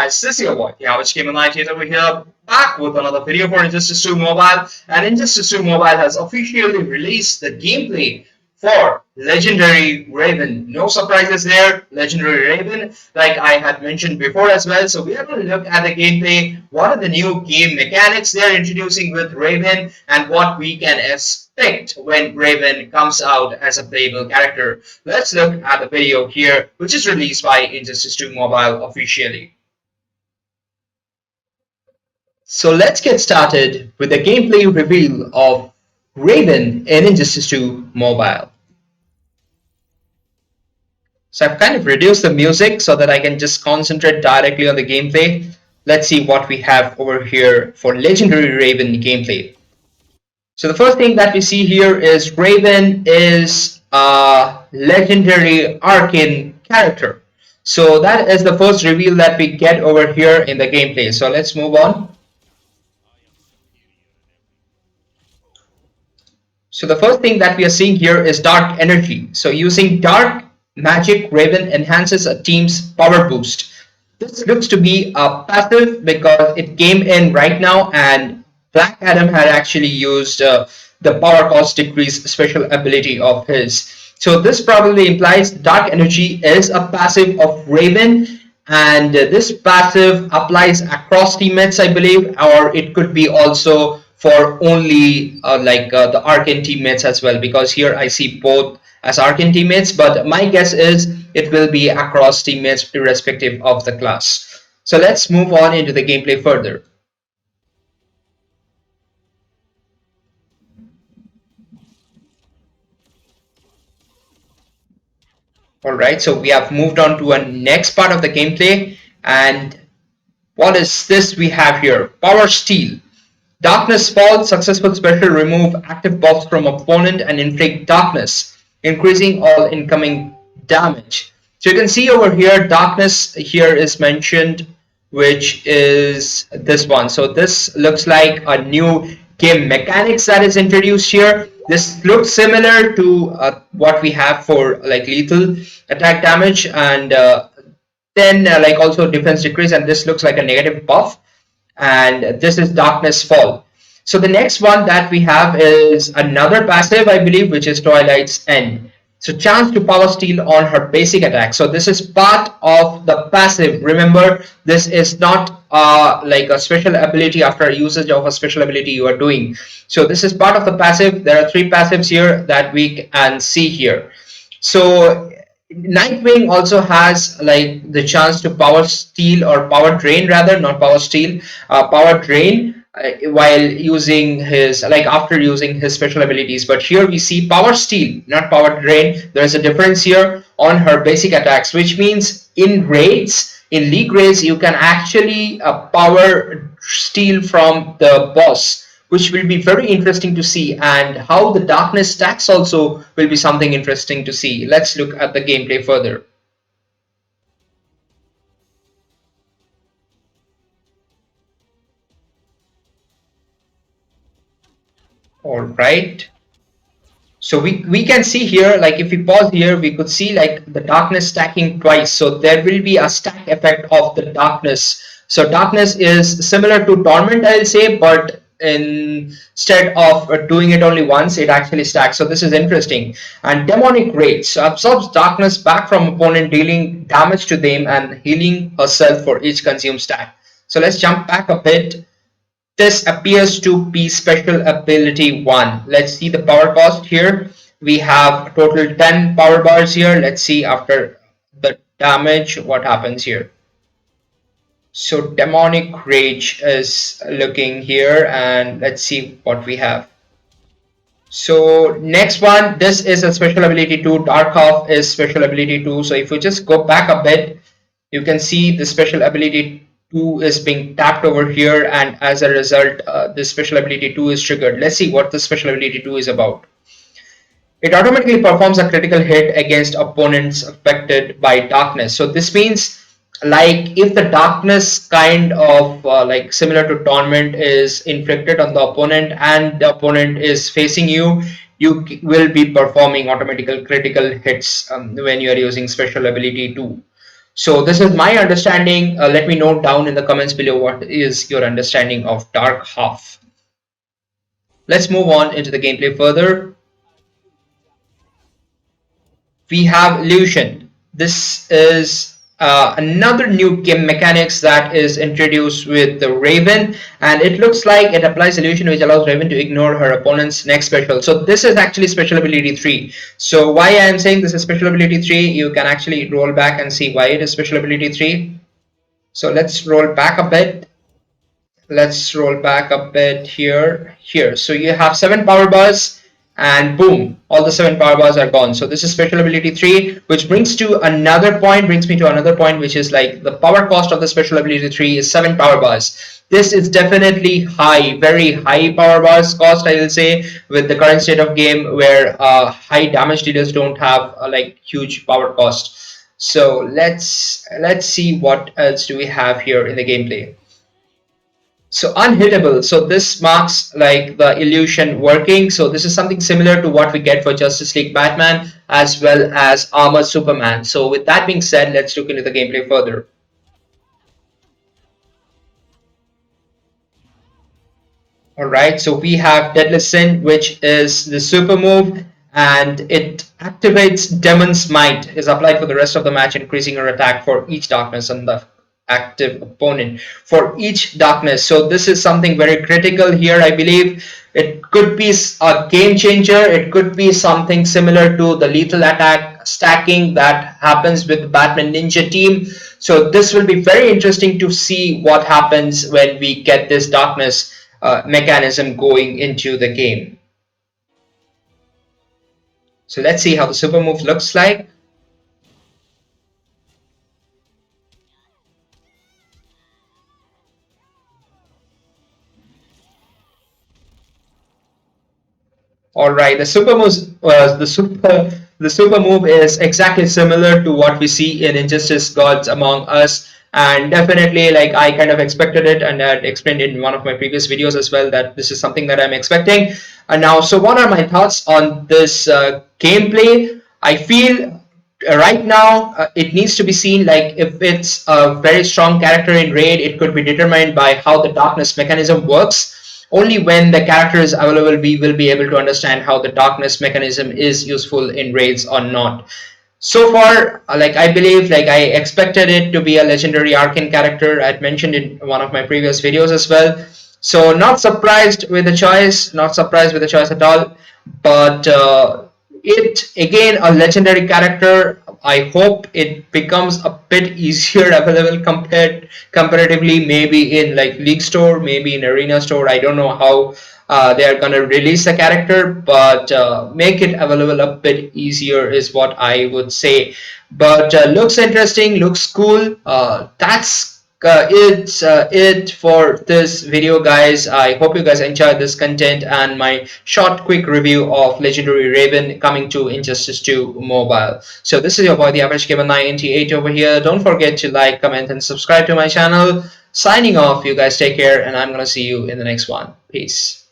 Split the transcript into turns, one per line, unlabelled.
guys, this is your boy, HBHQ over here, back with another video for Injustice 2 Mobile. And Injustice 2 Mobile has officially released the gameplay for Legendary Raven. No surprises there, Legendary Raven, like I had mentioned before as well. So we are going to look at the gameplay, what are the new game mechanics they're introducing with Raven, and what we can expect when Raven comes out as a playable character. Let's look at the video here, which is released by Injustice 2 Mobile officially. So let's get started with the gameplay reveal of Raven in Injustice 2 Mobile. So I've kind of reduced the music so that I can just concentrate directly on the gameplay. Let's see what we have over here for Legendary Raven gameplay. So the first thing that we see here is Raven is a legendary arcane character. So that is the first reveal that we get over here in the gameplay. So let's move on. So the first thing that we are seeing here is dark energy. So using dark magic, Raven enhances a team's power boost. This looks to be a passive because it came in right now, and Black Adam had actually used the power cost decrease special ability of his. So this probably implies dark energy is a passive of Raven, and this passive applies across teammates, I believe, or it could be also for only the arcane teammates as well, because here I see both as arcane teammates, but my guess is it will be across teammates irrespective of the class. So let's move on into the gameplay further. Alright, so we have moved on to a next part of the gameplay, and what is this we have here? Power Steal. Darkness Fall, successful special, remove active buffs from opponent and inflict darkness, increasing all incoming damage. So you can see over here, darkness here is mentioned, which is this one. So this looks like a new game mechanics that is introduced here. This looks similar to what we have for like lethal attack damage, and then like also defense decrease, and this looks like a negative buff, and this is Darkness Fall. So the next one that we have is another passive, I believe, which is Twilight's End. So chance to power steal on her basic attack. So this is part of the passive. Remember, this is not like a special ability after usage of a special ability you are doing. So this is part of the passive. There are three passives here that we can see here. So Nightwing also has like the chance to power steal or power drain, rather, not power steal, power drain while using his, like after using his special abilities. But here we see power steal, not power drain. There is a difference here on her basic attacks, which means in raids, in league raids, you can actually power steal from the boss, which will be very interesting to see, and how the darkness stacks also will be something interesting to see. Let's look at the gameplay further. All right. So we can see here, like if we pause here, we could see like the darkness stacking twice. So there will be a stack effect of the darkness. So darkness is similar to torment, I'll say, but instead of doing it only once, it actually stacks. So this is interesting. And demonic rage, so absorbs darkness back from opponent, dealing damage to them and healing herself for each consumed stack. So let's jump back a bit. This appears to be special ability 1. Let's see the power cost here. We have total 10 power bars here. Let's see after the damage what happens here. So demonic rage is looking here, and let's see what we have. So next one, this is a special ability 2. Dark Off is special ability 2. So if we just go back a bit, you can see the special ability 2 is being tapped over here, and as a result this special ability 2 is triggered. Let's see what the special ability 2 is about. It automatically performs a critical hit against opponents affected by darkness. So this means, like, if the darkness kind of like similar to torment is inflicted on the opponent and the opponent is facing you, you will be performing automatical critical hits when you are using special ability 2. So this is my understanding. Let me know down in the comments below what is your understanding of Dark Half. Let's move on into the gameplay further. We have illusion. This is another new game mechanics that is introduced with the Raven, and it looks like it applies illusion which allows Raven to ignore her opponent's next special. So this is actually special ability 3. So why I am saying this is special ability 3, you can actually roll back and see why it is special ability 3. So let's roll back a bit. Let's roll back a bit here. So you have 7 power bars, and boom, all the 7 power bars are gone. So this is special ability 3, which brings me to another point, which is like the power cost of the special ability 3 is 7 power bars. This is definitely high, very high power bars cost, I will say, with the current state of game where high damage dealers don't have like huge power cost. So let's see what else do we have here in the gameplay. So unhittable. So this marks like the illusion working. So this is something similar to what we get for Justice League Batman as well as Armored Superman. So with that being said, let's look into the gameplay further. All right, so we have Deadly Sin, which is the super move, and it activates Demon's Might, is applied for the rest of the match, increasing her attack for each darkness on the active opponent for each darkness. So this is something very critical here, I believe. It could be a game changer. It could be something similar to the lethal attack stacking that happens with the Batman Ninja team. So this will be very interesting to see what happens when we get this darkness mechanism going into the game. So let's see how the super move looks like. All right, the super move is exactly similar to what we see in Injustice Gods Among Us, and definitely like I kind of expected it, and I had explained in one of my previous videos as well that this is something that I'm expecting. And now, so what are my thoughts on this gameplay? I feel right now it needs to be seen like if it's a very strong character in raid, it could be determined by how the darkness mechanism works. Only when the character is available we will be able to understand how the darkness mechanism is useful in raids or not. So far like I believe, like I expected it to be a legendary arcane character. I'd mentioned in one of my previous videos as well. So not surprised with the choice, not surprised with the choice at all. But it again a legendary character. I hope it becomes a bit easier available compared comparatively, maybe in like League Store, maybe in Arena Store. I don't know how they are gonna release the character, but make it available a bit easier is what I would say. But looks interesting, looks cool. That's it for this video, guys. I hope you guys enjoyed this content and my short quick review of Legendary Raven coming to Injustice 2 mobile. So this is your boy the average gamer 98 over here. Don't forget to like, comment and subscribe to my channel. Signing off, you guys take care, and I'm gonna see you in the next one. Peace.